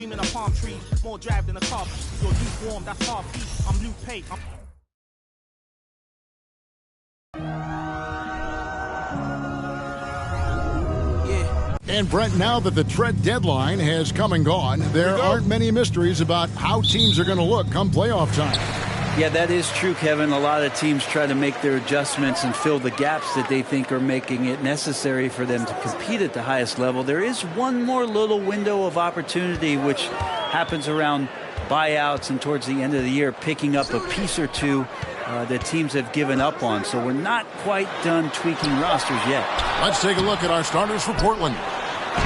In a palm tree, more drive than a car. You're lukewarm, that's half heat. I'm Luke Pate. And Brent, now that the trade deadline has come and gone, there aren't many mysteries about how teams are going to look come playoff time. Yeah, that is true, Kevin. A lot of teams try to make their adjustments and fill the gaps that they think are making it necessary for them to compete at the highest level. There is one more little window of opportunity, which happens around buyouts and towards the end of the year, picking up a piece or two that teams have given up on. So we're not quite done tweaking rosters yet. Let's take a look at our starters for Portland.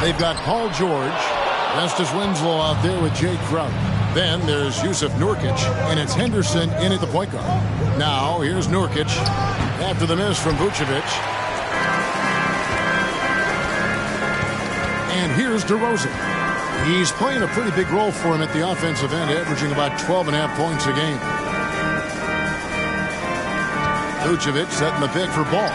They've got Paul George, Justice Winslow out there with Jake Trout. Then there's Yusuf Nurkic, and it's Henderson in at the point guard. Now, here's Nurkic after the miss from Vucevic. And here's DeRozan. He's playing a pretty big role for him at the offensive end, averaging about 12.5 points a game. Vucevic setting the pick for Ball.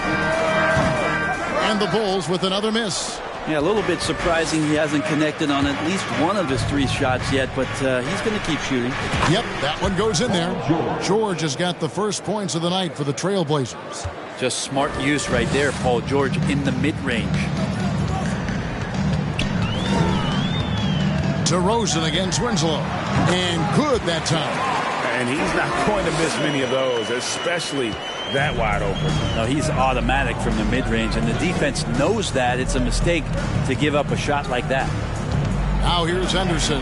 And the Bulls with another miss. Yeah, a little bit surprising he hasn't connected on at least one of his 3 shots yet, but he's going to keep shooting. Yep, that one goes in there. George has got the first points of the night for the Trailblazers. Just smart use right there, Paul George in the mid-range. DeRozan against Winslow. And good that time. And he's not going to miss many of those, especially that wide open. No, he's automatic from the mid-range, and the defense knows that. It's a mistake to give up a shot like that. Now here's Henderson.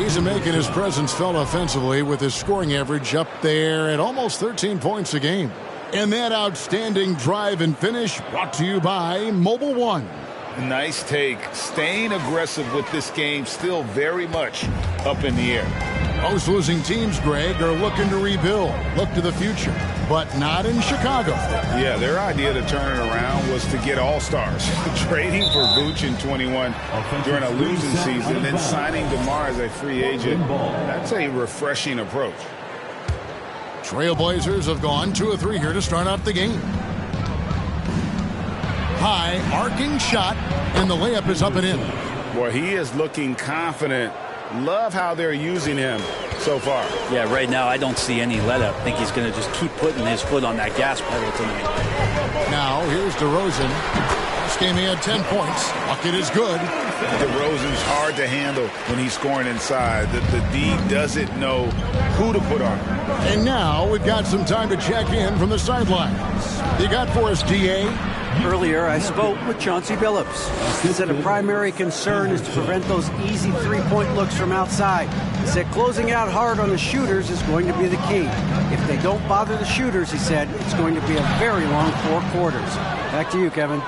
He's making his presence felt offensively with his scoring average up there at almost 13 points a game. And that outstanding drive and finish brought to you by Mobile One. Nice take. Staying aggressive with this game, still very much up in the air. Most losing teams, Greg, are looking to rebuild, look to the future, but not in Chicago. Yeah, their idea to turn it around was to get all-stars. Trading for Vooch in 21 during a losing season, then signing DeMar as a free agent. That's a refreshing approach. Trailblazers have gone 2 of 3 here to start out the game. High, arcing shot, and the layup is up and in. Boy, he is looking confident. Love how they're using him so far. Yeah, right now I don't see any let-up. I think he's going to just keep putting his foot on that gas pedal tonight. Now, here's DeRozan. This game he had 10 points. Bucket is good. DeRozan's hard to handle when he's scoring inside. The D doesn't know who to put on him. And now we've got some time to check in from the sidelines. You got for us, D.A.? Earlier, I spoke with Chauncey Billups. He said a primary concern is to prevent those easy three-point looks from outside. He said closing out hard on the shooters is going to be the key. If they don't bother the shooters, he said, it's going to be a very long 4 quarters. Back to you, Kevin.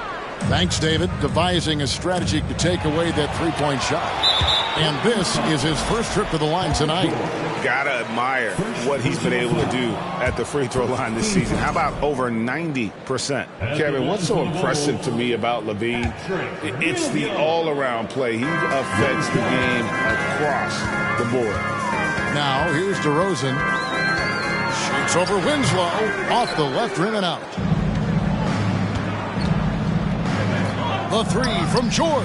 Thanks, David. Devising a strategy to take away that three-point shot. And this is his first trip to the line tonight. Gotta admire what he's been able to do at the free throw line this season. How about over 90%? Kevin, what's so impressive to me about LaVine? It's the all-around play. He affects the game across the board. Now, here's DeRozan. Shoots over Winslow. Off the left rim and out. The 3 from George.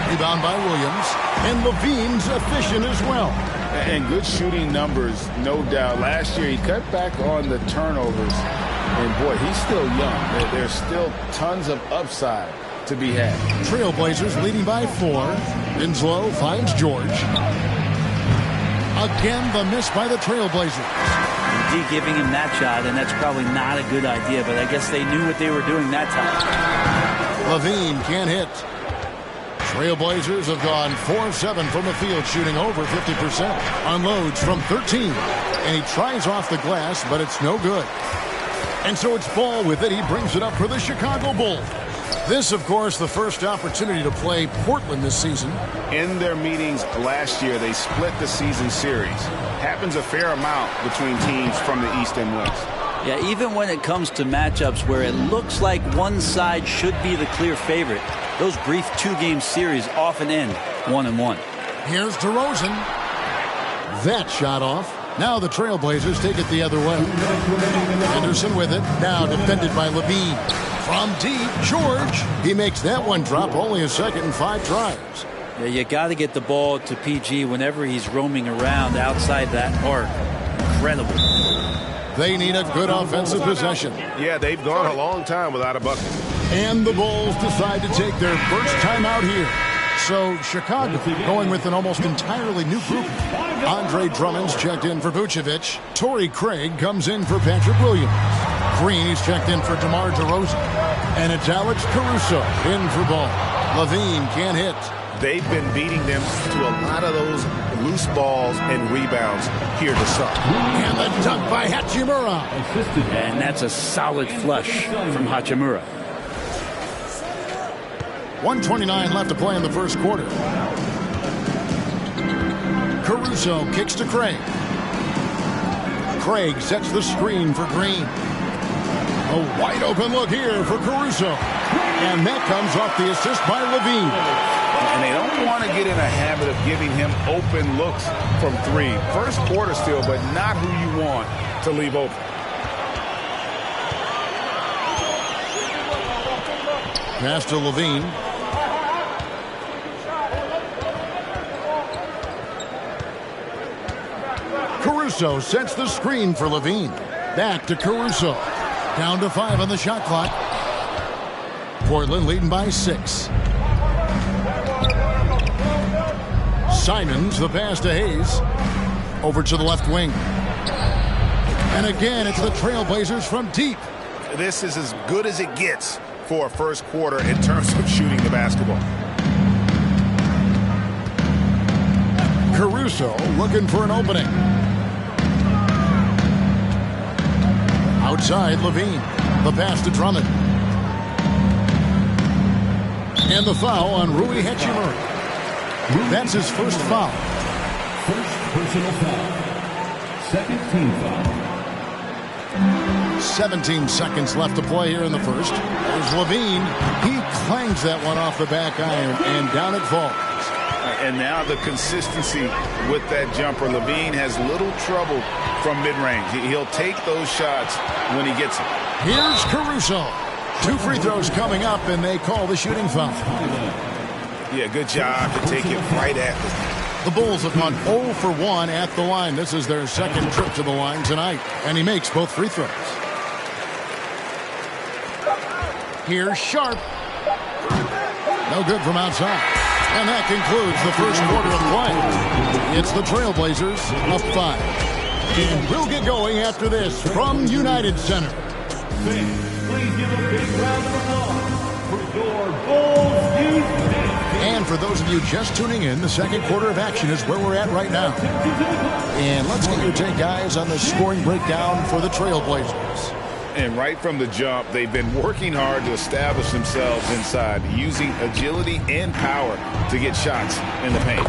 Rebound by Williams. And LaVine's efficient as well. And good shooting numbers, no doubt. Last year, he cut back on the turnovers. And, boy, he's still young. There's still tons of upside to be had. Trailblazers leading by 4. Winslow finds George. Again, the miss by the Trailblazers. D giving him that shot, and that's probably not a good idea, but I guess they knew what they were doing that time. LaVine can't hit. Trailblazers have gone 4-7 from the field, shooting over 50%. Unloads from 13. And he tries off the glass, but it's no good. And so it's Ball with it. He brings it up for the Chicago Bulls. This, of course, the first opportunity to play Portland this season. In their meetings last year, they split the season series. Happens a fair amount between teams from the East and West. Yeah, even when it comes to matchups where it looks like one side should be the clear favorite, those brief 2-game series often end 1-1. Here's DeRozan. That shot off. Now the Trailblazers take it the other way. Henderson with it. Now defended by LaVine. From deep, George. He makes that one drop, only a second in 5 tries. Yeah, you got to get the ball to PG whenever he's roaming around outside that arc. Incredible. They need a good offensive possession. Yeah, they've gone a long time without a bucket. And the Bulls decide to take their first time out here. So Chicago going with an almost entirely new group. Andre Drummond's checked in for Vucevic. Torrey Craig comes in for Patrick Williams. Green is checked in for DeMar DeRozan. And it's Alex Caruso in for Ball. LaVine can't hit. They've been beating them to a lot of those loose balls and rebounds here to start. And the dunk by Hachimura. And that's a solid flush from Hachimura. 1:29 left to play in the first quarter. Caruso kicks to Craig. Craig sets the screen for Green. A wide open look here for Caruso. And that comes off the assist by LaVine. And they don't want to get in a habit of giving him open looks from three. First quarter still, but not who you want to leave open. Pass to LaVine. Caruso sets the screen for LaVine. Back to Caruso. Down to 5 on the shot clock. Portland leading by 6. Simons, the pass to Hayes. Over to the left wing. And again, it's the Trailblazers from deep. This is as good as it gets for a first quarter in terms of shooting the basketball. Caruso looking for an opening. Outside, LaVine. The pass to Drummond. And the foul on Rui Hachimura. That's his first foul. First personal foul. Second team foul. 17 seconds left to play here in the first. There's LaVine. He clangs that one off the back iron, and down it falls. And now the consistency with that jumper. LaVine has little trouble from mid-range. He'll take those shots when he gets them. Here's Caruso. 2 free throws coming up, and they call the shooting foul. Yeah, good job to take it right at them. The Bulls have gone 0 for 1 at the line. This is their second trip to the line tonight, and he makes both free throws. Here's Sharp. No good from outside. And that concludes the first quarter of play. It's the Trailblazers up 5. And we'll get going after this from United Center. Please give a big round of applause for your Bulls youth. And for those of you just tuning in, the second quarter of action is where we're at right now. And let's get your take, guys, on the scoring breakdown for the Trailblazers. And right from the jump, they've been working hard to establish themselves inside, using agility and power to get shots in the paint.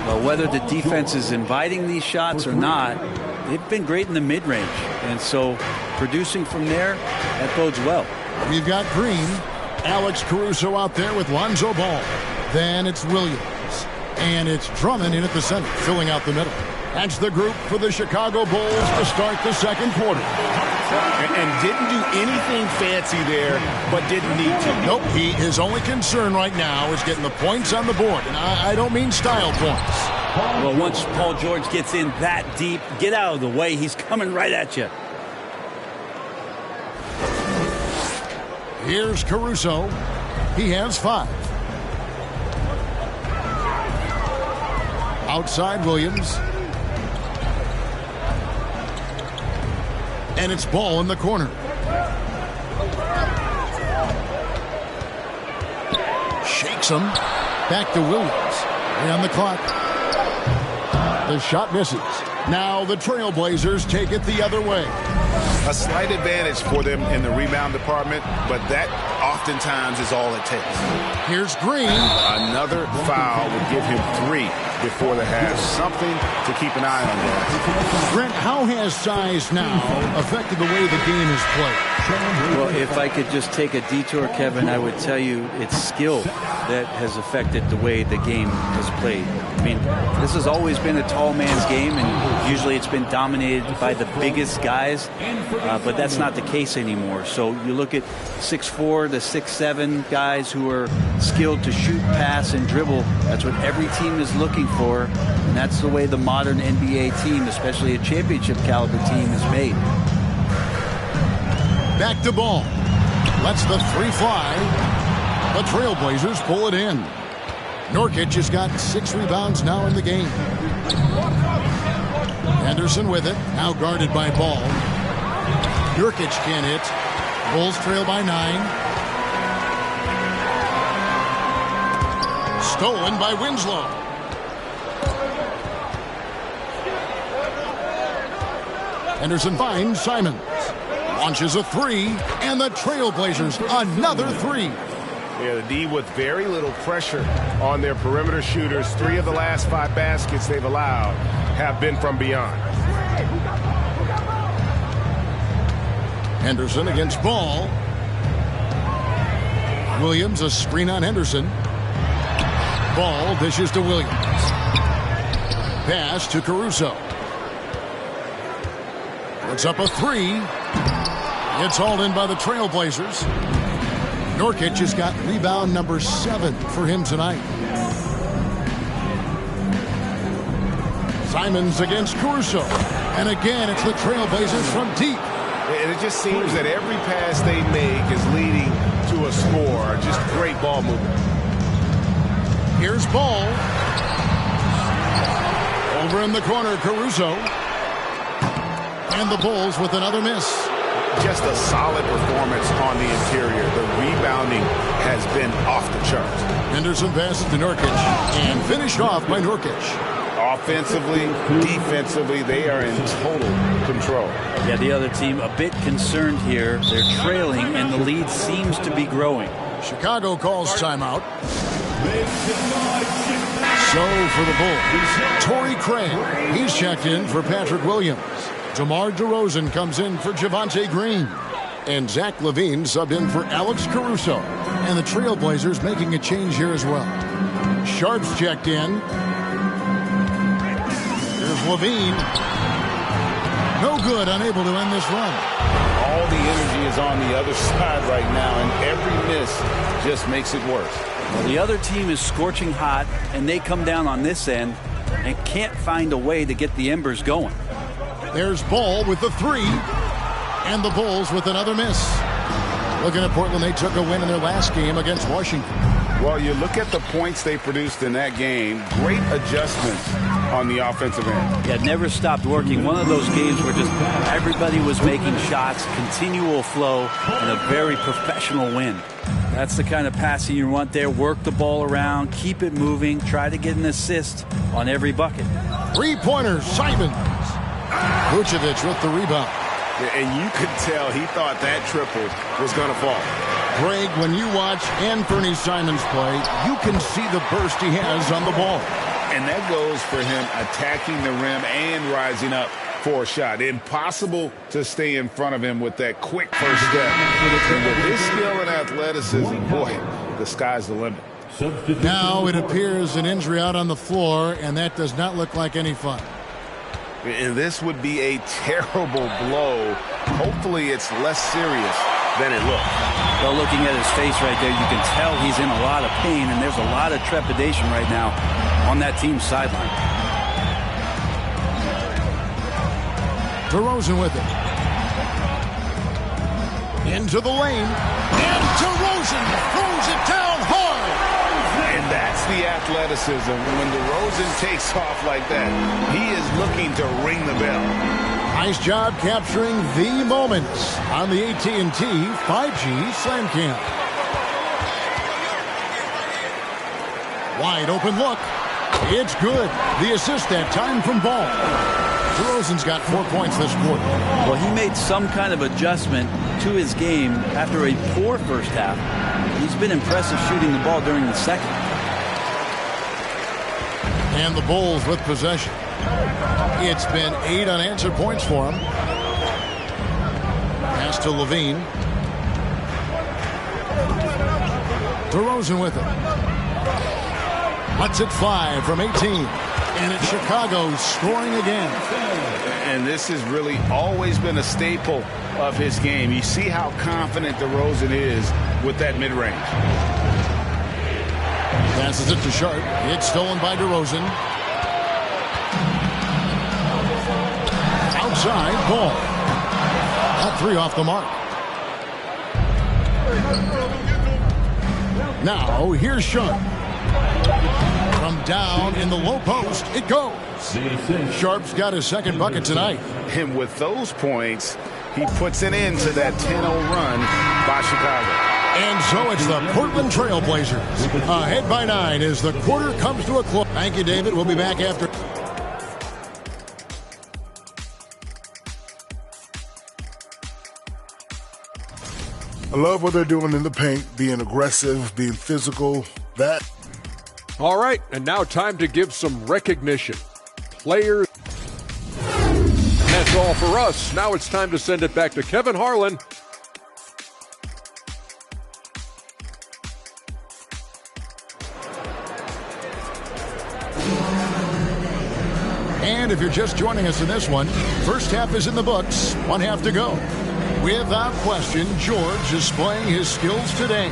Well, whether the defense is inviting these shots or not, they've been great in the mid-range. And so producing from there, that bodes well. We've got Green, Alex Caruso out there with Lonzo Ball. Then it's Williams. And it's Drummond in at the center, filling out the middle. That's the group for the Chicago Bulls to start the second quarter. And didn't do anything fancy there, but didn't need to. Nope, his only concern right now is getting the points on the board. And I don't mean style points. Well, once Paul George gets in that deep, get out of the way. He's coming right at you. Here's Caruso. He has 5. Outside Williams. And it's Ball in the corner. Shakes him. Back to Williams. On the clock. The shot misses. Now the Trailblazers take it the other way. A slight advantage for them in the rebound department, but that oftentimes is all it takes. Here's Green. Another foul would give him 3 before the half. Something to keep an eye on there. Brent, how has size now affected the way the game is played? Well, if I could just take a detour, Kevin, I would tell you it's skill that has affected the way the game has played. I mean, this has always been a tall man's game, and usually it's been dominated by the biggest guys, but that's not the case anymore. So you look at 6'4" to 6'7" guys who are skilled to shoot, pass, and dribble. That's what every team is looking for, and that's the way the modern NBA team, especially a championship caliber team, is made. Back to Ball. Lets the three fly. The Trailblazers pull it in. Nurkic has got 6 rebounds now in the game. Anderson with it. Now guarded by Ball. Nurkic can't hit. Bulls trail by 9. Stolen by Winslow. Anderson finds Simons. Launches a 3, and the Trailblazers another 3. Yeah, the D with very little pressure on their perimeter shooters. 3 of the last 5 baskets they've allowed have been from beyond. Henderson against Ball. Williams, a screen on Henderson. Ball dishes to Williams. Pass to Caruso. Puts up a 3. It's hauled in by the Trailblazers. Nurkic has got rebound number 7 for him tonight. Simons against Caruso. And again, it's the Trailblazers from deep. And it just seems that every pass they make is leading to a score. Just great ball movement. Here's Ball. Over in the corner, Caruso. And the Bulls with another miss. Just a solid performance on the interior. The rebounding has been off the charts. Henderson passes to Nurkic and finished off by Nurkic. Offensively, defensively, they are in total control. Yeah, the other team a bit concerned here. They're trailing, and the lead seems to be growing. Chicago calls timeout. So for the Bulls, Torrey Craig. He's checked in for Patrick Williams. DeMar DeRozan comes in for Javonte Green. And Zach LaVine subbed in for Alex Caruso. And the Trailblazers making a change here as well. Sharp's checked in. Here's LaVine. No good, unable to end this run. All the energy is on the other side right now, and every miss just makes it worse. Well, the other team is scorching hot, and they come down on this end and can't find a way to get the embers going. There's Ball with the 3. And the Bulls with another miss. Looking at Portland, they took a win in their last game against Washington. Well, you look at the points they produced in that game. Great adjustments on the offensive end. Yeah, it never stopped working. One of those games where just everybody was making shots, continual flow, and a very professional win. That's the kind of passing you want there. Work the ball around, keep it moving, try to get an assist on every bucket. 3-pointers, Simons. Vucevic with the rebound. And you could tell he thought that triple was going to fall. Greg, when you watch Anthony Simons play, you can see the burst he has on the ball. And that goes for him attacking the rim and rising up for a shot. Impossible to stay in front of him with that quick first step. And with his skill and athleticism, boy, the sky's the limit. Now it appears an injury out on the floor, and that does not look like any fun. And this would be a terrible blow. Hopefully it's less serious than it looks. Well, looking at his face right there, you can tell he's in a lot of pain, and there's a lot of trepidation right now on that team's sideline. DeRozan with it. Into the lane. And DeRozan throws it down hard. And that's the athleticism. When DeRozan takes off like that, he is looking to ring the bell. Nice job capturing the moments on the AT&T 5G Slam Cam. Wide open look. It's good. The assist that time from Ball. DeRozan's got 4 points this quarter. Well, he made some kind of adjustment to his game after a poor first half. He's been impressive shooting the ball during the second. And the Bulls with possession. It's been 8 unanswered points for him. Pass to Levine. DeRozan with it. Lets it fly from 18. And it's Chicago scoring again. And this has really always been a staple of his game. You see how confident DeRozan is with that mid-range. Passes it to Sharp. It's stolen by DeRozan. Outside, Ball. That 3 off the mark. Now, here's Sharp. From down in the low post, it goes. Sharp's got his second bucket tonight. And with those points, he puts an end to that 10-0 run by Chicago. And so it's the Portland Trail Blazers ahead by 9 as the quarter comes to a close. Thank you, David. We'll be back after. I love what they're doing in the paint, being aggressive, being physical. That. All right, and now time to give some recognition. Players. That's all for us. Now it's time to send it back to Kevin Harlan. And if you're just joining us in this one, first half is in the books, 1 half to go. Without question, George is displaying his skills today.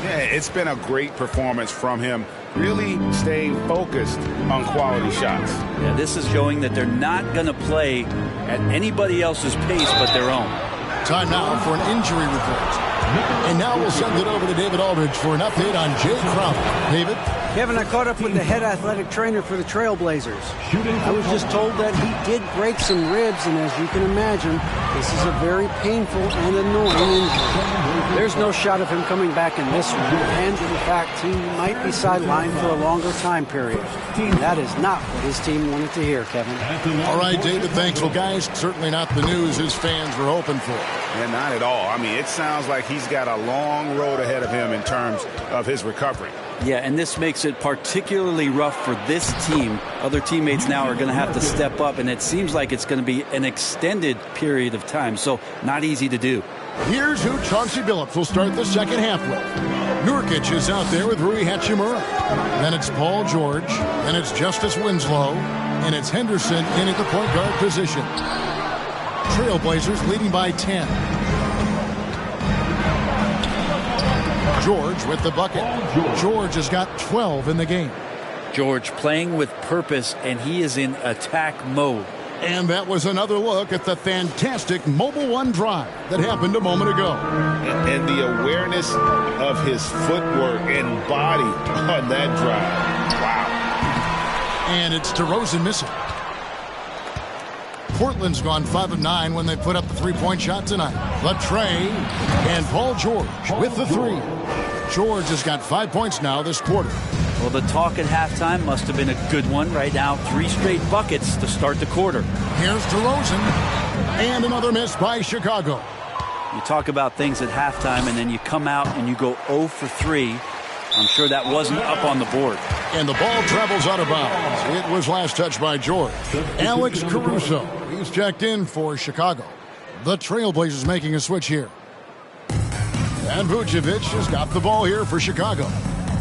Yeah, it's been a great performance from him, really staying focused on quality shots. Yeah, this is showing that they're not going to play at anybody else's pace but their own. Time now for an injury report. And now we'll send it over to David Aldridge for an update on Jay Crowder. David? Kevin, I caught up with the head athletic trainer for the Trailblazers. I was just told that he did break some ribs, and as you can imagine, this is a very painful and annoying injury. There's no shot of him coming back in this one, and in fact, he might be sidelined for a longer time period. And that is not what his team wanted to hear, Kevin. All right, David, thanks. Well, guys, certainly not the news his fans were hoping for. Yeah, not at all. I mean, it sounds like he's got a long road ahead of him in terms of his recovery. Yeah, and this makes it particularly rough for this team. Other teammates now are going to have to step up, and it seems like it's going to be an extended period of time, so not easy to do. Here's who Chauncey Billups will start the second half with. Nurkic is out there with Rui Hachimura. Then it's Paul George. Then it's Justice Winslow. And it's Henderson in at the point guard position. Trailblazers leading by 10. George with the bucket. George has got 12 in the game. George playing with purpose, and he is in attack mode. And that was another look at the fantastic Mobile One drive that happened a moment ago. And the awareness of his footwork and body on that drive. Wow. And it's DeRozan missing. Portland's gone 5 of 9 when they put up the three-point shot tonight. Latrey and Paul George with the 3. George has got 5 points now this quarter. Well, the talk at halftime must have been a good one. Right now, 3 straight buckets to start the quarter. Here's DeRozan. And another miss by Chicago. You talk about things at halftime, and then you come out and you go 0 for 3. I'm sure that wasn't up on the board. And the ball travels out of bounds. It was last touched by George. Alex Caruso. He's checked in for Chicago. The Trailblazers making a switch here. And Vucevic has got the ball here for Chicago.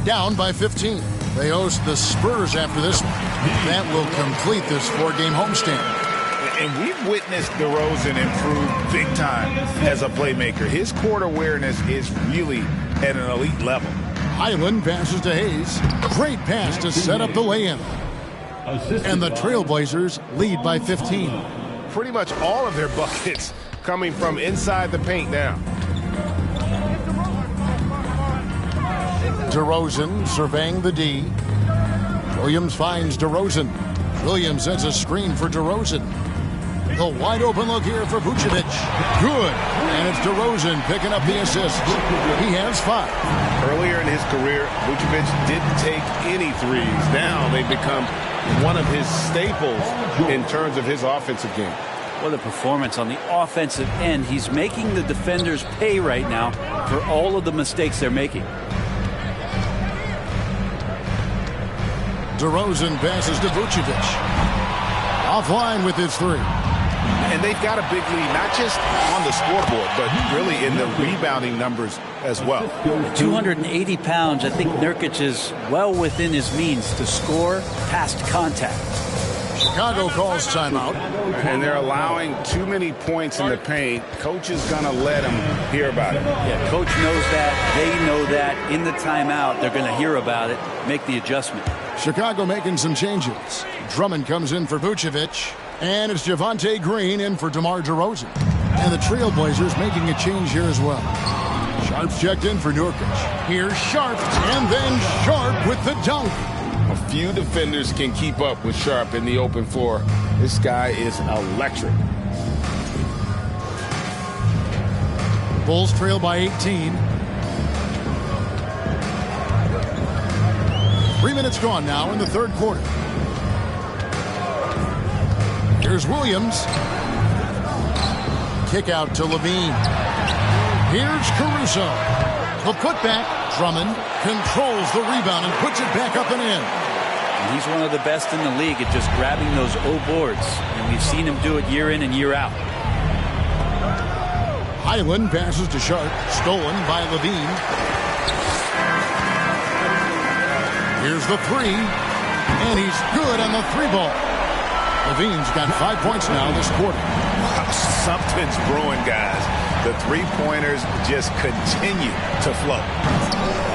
Down by 15. They host the Spurs after this one. That will complete this 4-game homestand. And we've witnessed DeRozan improve big time as a playmaker. His court awareness is really at an elite level. Highland passes to Hayes. Great pass to set up the lay-in. And the Trailblazers lead by 15. Pretty much all of their buckets coming from inside the paint now. DeRozan surveying the D. Williams finds DeRozan. Williams sets a screen for DeRozan. The wide open look here for Vucevic. Good. And it's DeRozan picking up the assist. He has 5. Earlier in his career, Vucevic didn't take any threes. Now they've become one of his staples in terms of his offensive game. What a performance on the offensive end. He's making the defenders pay right now for all of the mistakes they're making. DeRozan passes to Vucevic. Offline with his three. And they've got a big lead, not just on the scoreboard, but really in the rebounding numbers as well. 280 pounds. I think Nurkic is well within his means to score past contact. Chicago calls timeout. And they're allowing too many points in the paint. Coach is going to let them hear about it. Yeah, coach knows that. They know that. In the timeout, they're going to hear about it, make the adjustment. Chicago making some changes. Drummond comes in for Vucevic. And it's Javonte Green in for DeMar DeRozan. And the Trailblazers making a change here as well. Sharp's checked in for Nurkic. Here's Sharp, and then Sharp with the dunk. A few defenders can keep up with Sharp in the open floor. This guy is electric. Bulls trail by 18. 3 minutes gone now in the third quarter. Here's Williams. Kick out to Levine. Here's Caruso. The putback. Drummond controls the rebound and puts it back up and in. And he's one of the best in the league at just grabbing those O boards. And we've seen him do it year in and year out. Highland passes to Sharp. Stolen by Levine. Here's the three. And he's good on the three ball. Levine's got 5 points now this quarter. Something's brewing, guys. The three-pointers just continue to flow.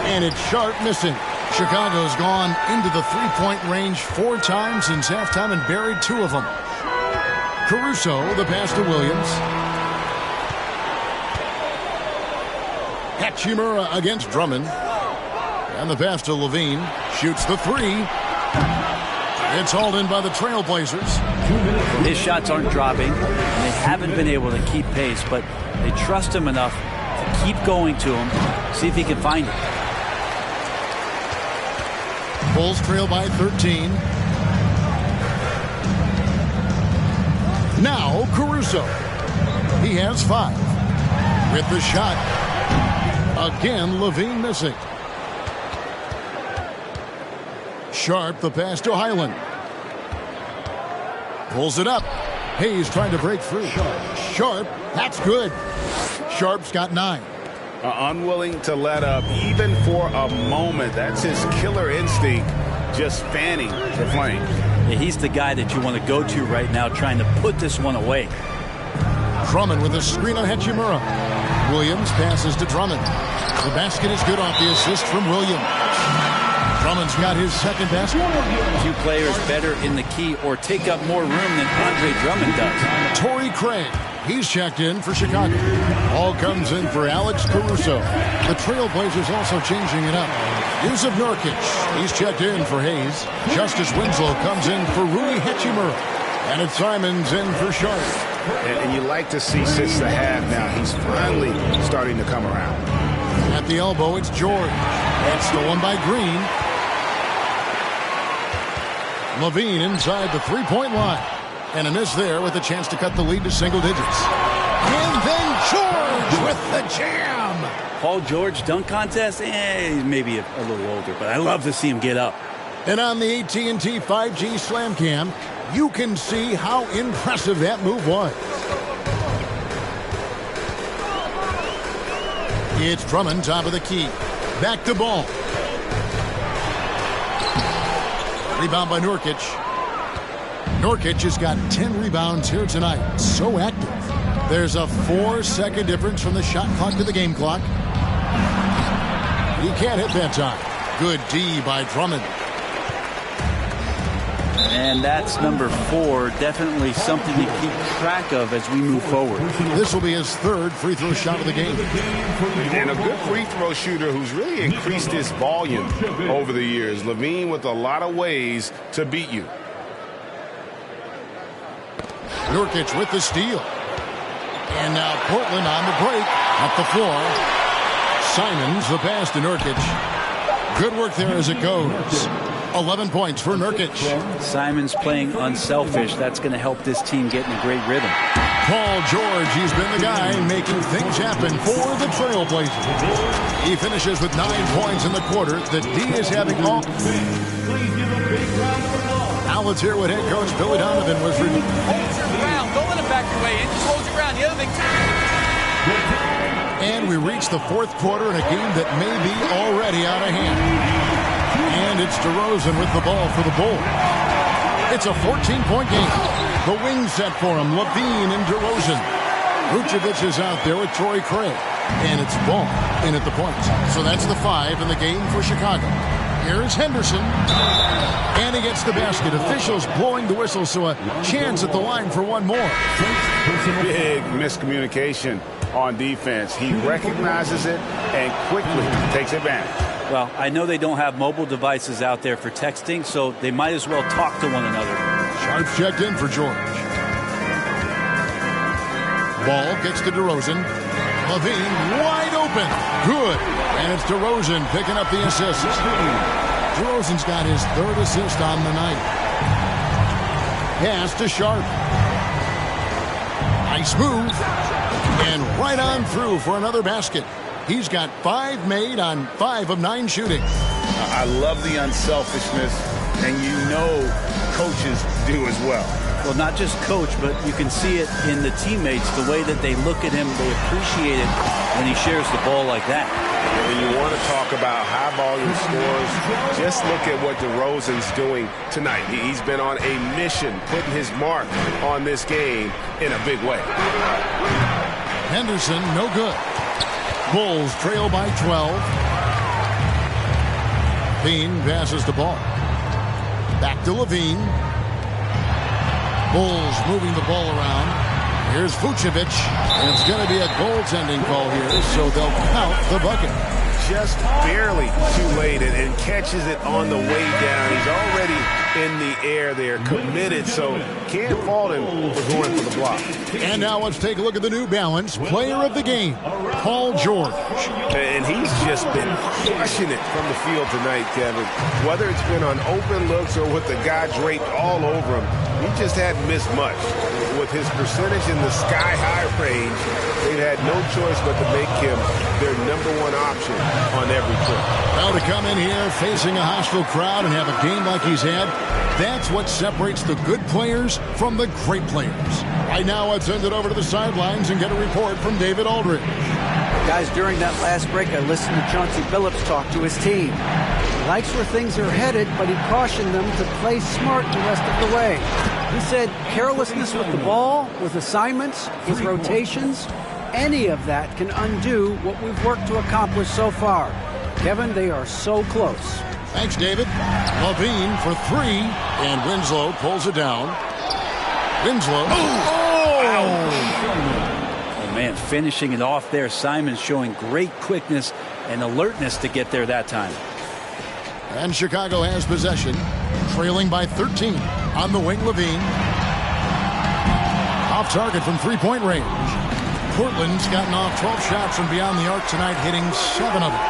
And it's Sharp missing. Chicago's gone into the three-point range 4 times since halftime and buried 2 of them. Caruso, the pass to Williams. Hachimura against Drummond. And the pass to Levine. Shoots the three. It's hauled in by the Trailblazers. His shots aren't dropping, and they haven't been able to keep pace, but they trust him enough to keep going to him, see if he can find it. Bulls trail by 13. Now Caruso. He has 5. With the shot. Again, Levine missing. Sharp, the pass to Highland. Pulls it up. Hayes trying to break free. Sharp, that's good. Sharp's got 9. Unwilling to let up even for a moment. That's his killer instinct, just fanning the flame. Yeah, he's the guy that you want to go to right now, trying to put this one away. Drummond with a screen on Hachimura. Williams passes to Drummond. The basket is good off the assist from Williams. Drummond's got his second basket. 2 players better in the key or take up more room than Andre Drummond does. Torrey Craig, he's checked in for Chicago. Ball comes in for Alex Caruso. The Trailblazers also changing it up. Yusuf Nurkic, he's checked in for Hayes. Justice Winslow comes in for Rui Hachimura. And it's Simons in for Sharp. And you like to see since the half now, he's finally starting to come around. At the elbow, it's George. That's stolen by Green. Levine inside the three-point line. And a miss there with a chance to cut the lead to single digits. And then George with the jam. Paul George dunk contest? He's maybe a little older, but I love to see him get up. And on the AT&T 5G Slam Cam, you can see how impressive that move was. It's Drummond, top of the key. Back to ball. Rebound by Nurkic. Nurkic has got 10 rebounds here tonight. So active. There's a 4-second difference from the shot clock to the game clock. He can't hit that time. Good D by Drummond. And that's number 4. Definitely something to keep track of as we move forward. This will be his 3rd free throw shot of the game. And a good free throw shooter who's really increased his volume over the years. Levine with a lot of ways to beat you. Nurkic with the steal. And now Portland on the break. Up the floor. Simons, the pass to Nurkic. Good work there as it goes. 11 points for Nurkic. Simons playing unselfish. That's going to help this team get in a great rhythm. Paul George, he's been the guy making things happen for the Trailblazers. He finishes with 9 points in the quarter. The D is having all. Please give a big round Now let's hear what head coach Billy Donovan was reviewing. Hold your ground. Don't let him back your way in. Just hold your ground. The other thing. And we reach the fourth quarter in a game that may be already out of hand. And it's DeRozan with the ball for the Bulls. It's a 14-point game. The wing set for him, LaVine and DeRozan. Vucevic is out there with Torrey Craig. And it's Ball in at the point. So that's the 5 in the game for Chicago. Here's Henderson. And he gets the basket. Officials blowing the whistle, so a chance at the line for one more. Big miscommunication on defense. He recognizes it and quickly takes advantage. Well, I know they don't have mobile devices out there for texting, so they might as well talk to one another. Sharp checked in for George. Ball gets to DeRozan. LaVine wide open. Good. And it's DeRozan picking up the assist. DeRozan's got his 3rd assist on the night. Pass to Sharp. Nice move. And right on through for another basket. He's got 5 made on 5 of 9 shooting. I love the unselfishness, and you know coaches do as well. Well, not just coach, but you can see it in the teammates, the way that they look at him. They appreciate it when he shares the ball like that. When you want to talk about high-volume scores, just look at what DeRozan's doing tonight. He's been on a mission, putting his mark on this game in a big way. Henderson, no good. Bulls trail by 12. Bean passes the ball. Back to LaVine. Bulls moving the ball around. Here's Vucevic. And it's going to be a goaltending call here, so they'll count the bucket. Just barely too late and catches it on the way down. He's already in the air there, committed, so can't fault him for going for the block. And now let's take a look at the New Balance player of the game, Paul George. And he's just been crushing it from the field tonight, Kevin. Whether it's been on open looks or with the guy draped all over him, he just hadn't missed much. With his percentage in the sky-high range, they've had no choice but to make him their #1 option on every trip. Well, to come in here facing a hostile crowd and have a game like he's had, that's what separates the good players from the great players. Right now, let's send it over to the sidelines and get a report from David Aldridge. Guys, during that last break, I listened to Chauncey Billups talk to his team. He likes where things are headed, but he cautioned them to play smart the rest of the way. He said carelessness with the ball, with assignments, with rotations, any of that can undo what we've worked to accomplish so far. Kevin, they are so close. Thanks, David. LaVine for 3, and Winslow pulls it down. Winslow. Oh, man, finishing it off there. Simon showing great quickness and alertness to get there that time. And Chicago has possession, trailing by 13. On the wing, LaVine. Off target from 3-point range. Portland's gotten off 12 shots from beyond the arc tonight, hitting 7 of them.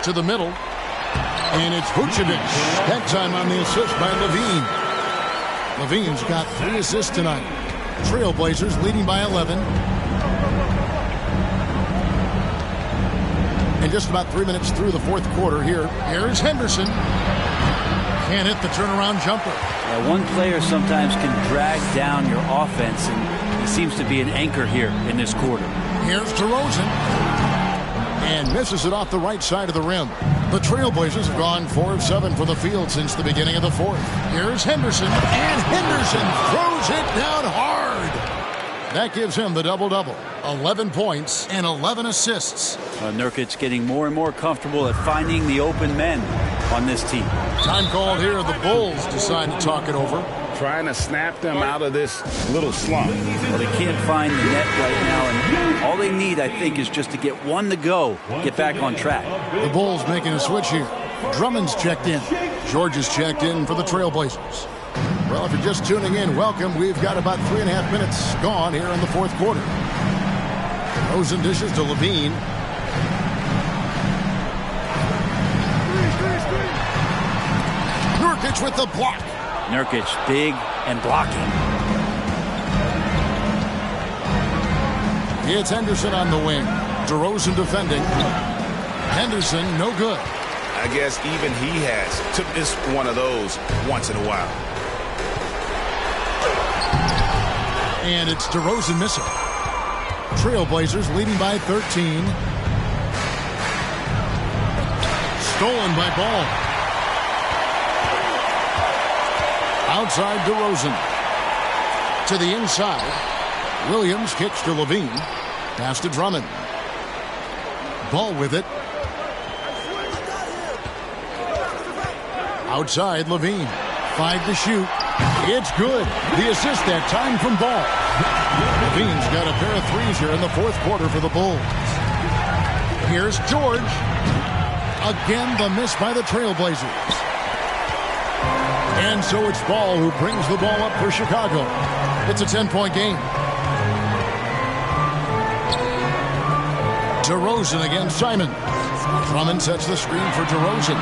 To the middle. And it's Vucevic. That time on the assist by LaVine. LaVine's got 3 assists tonight. Trailblazers leading by 11. And just about 3 minutes through the fourth quarter here. Here's Henderson. Can't hit the turnaround jumper. One player sometimes can drag down your offense, and he seems to be an anchor here in this quarter. Here's DeRozan. And misses it off the right side of the rim. The Trailblazers have gone 4 of 7 for the field since the beginning of the fourth. Here's Henderson. And Henderson throws it down hard. That gives him the double-double. 11 points and 11 assists. Nurkic getting more and more comfortable at finding the open men on this team. Time called here. The Bulls decide to talk it over. Trying to snap them out of this little slump. Well, they can't find the net right now, and all they need, I think, is just to get one to go, get back on track. The Bulls making a switch here. Drummond's checked in. George is checked in for the Trailblazers. Well, if you're just tuning in, welcome. We've got about 3.5 minutes gone here in the fourth quarter. Rosen dishes to LaVine. Nurkic with the block. Nurkic big and blocking. It's Henderson on the wing. DeRozan defending. Henderson no good. I guess even he has to miss one of those once in a while. And it's DeRozan missing. Trailblazers leading by 13. Stolen by Ball. Outside DeRozan. To the inside. Williams kicks to Levine. Pass to Drummond. Ball with it. Outside Levine. 5 to shoot. It's good. The assist that time from Ball. Levine's got a pair of threes here in the fourth quarter for the Bulls. Here's George. Again, the miss by the Trailblazers. And so it's Ball who brings the ball up for Chicago. It's a 10-point game. DeRozan against Simon. Drummond sets the screen for DeRozan.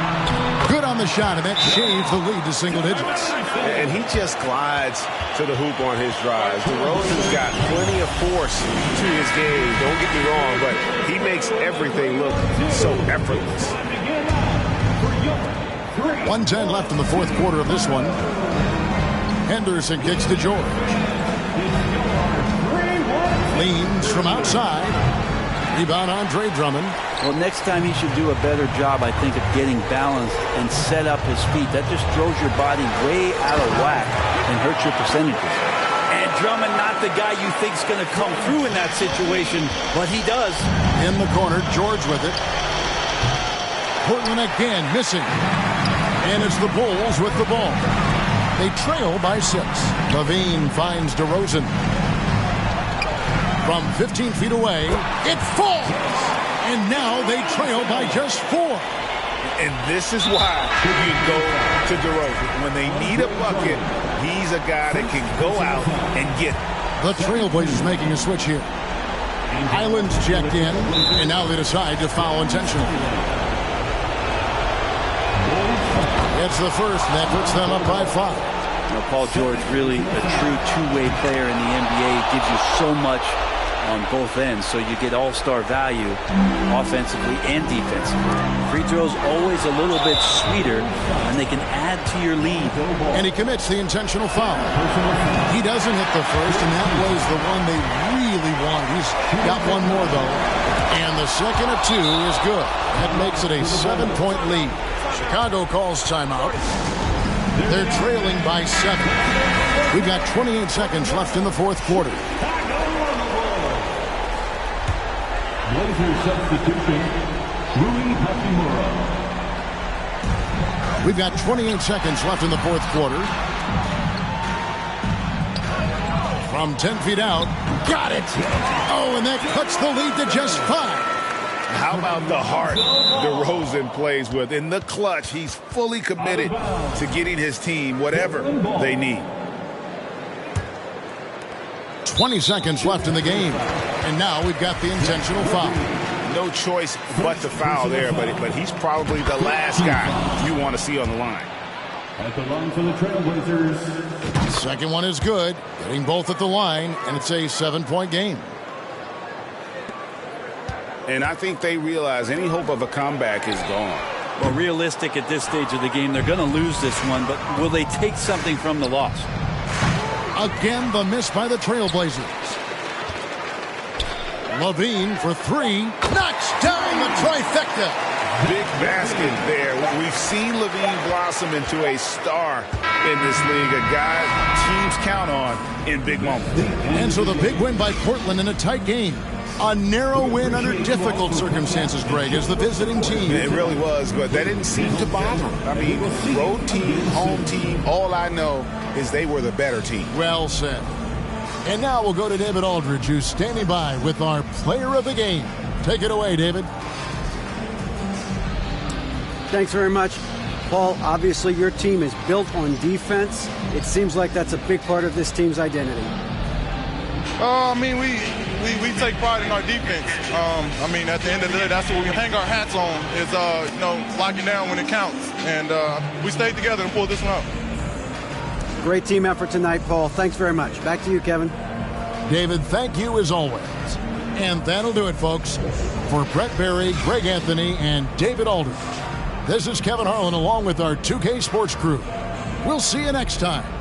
Good on the shot, and that shaves the lead to single digits. And he just glides to the hoop on his drives. DeRozan's got plenty of force to his game. Don't get me wrong, but he makes everything look so effortless. 1:10 left in the fourth quarter of this one. Henderson kicks to George. Leans from outside. Rebound Andre Drummond. Well, next time he should do a better job, I think, of getting balanced and set up his feet. That just throws your body way out of whack and hurts your percentages. And Drummond, not the guy you think is going to come through in that situation, but he does. In the corner, George with it. Portland again missing. And it's the Bulls with the ball. They trail by 6. Levine finds DeRozan. From 15 feet away, it falls! And now they trail by just 4. And this is why you go to DeRozan. When they need a bucket, he's a guy that can go out and get it. The Trailblazers making a switch here. Highland's checked in, and now they decide to foul intentionally. It's the first, and that puts them up by 5. Now, Paul George, really a true two-way player in the NBA. Gives you so much on both ends, so you get all-star value offensively and defensively. Free throws always a little bit sweeter, and they can add to your lead. And he commits the intentional foul. He doesn't hit the first, and that was the one they really wanted. He's got one more, though. And the second of 2 is good. That makes it a 7-point lead. Chicago calls timeout. They're trailing by 7. We've got 28 seconds left in the fourth quarter. Blazer substitution, Rui Hachimura. We've got 28 seconds left in the fourth quarter. From 10 feet out. Got it! Oh, and that cuts the lead to just 5. How about the heart DeRozan plays with? In the clutch, he's fully committed to getting his team whatever they need. 20 seconds left in the game. And now we've got the intentional foul. No choice but to foul there, but he's probably the last guy you want to see on the line. At the line for the Trailblazers. Second one is good. Getting both at the line, and it's a 7-point game. And I think they realize any hope of a comeback is gone. Well, realistic at this stage of the game, they're going to lose this one, but will they take something from the loss? Again, the miss by the Trailblazers. Levine for 3. Knocks down the trifecta. Big basket there. We've seen Levine blossom into a star in this league, a guy teams count on in big moments. And so the big win by Portland in a tight game. A narrow win under difficult circumstances, Greg, as the visiting team. It really was, but that didn't seem to bother them. I mean, road team, home team, all I know is they were the better team. Well said. And now we'll go to David Aldridge, who's standing by with our player of the game. Take it away, David. Thanks very much. Paul, obviously your team is built on defense. It seems like that's a big part of this team's identity. I mean, we take pride in our defense. I mean, at the end of the day, that's what we hang our hats on is, locking down when it counts. And we stayed together and pulled this one out. Great team effort tonight, Paul. Thanks very much. Back to you, Kevin. David, thank you as always. And that'll do it, folks. For Brett Berry, Greg Anthony, and David Aldridge, This is Kevin Harlan along with our 2K Sports crew. We'll see you next time.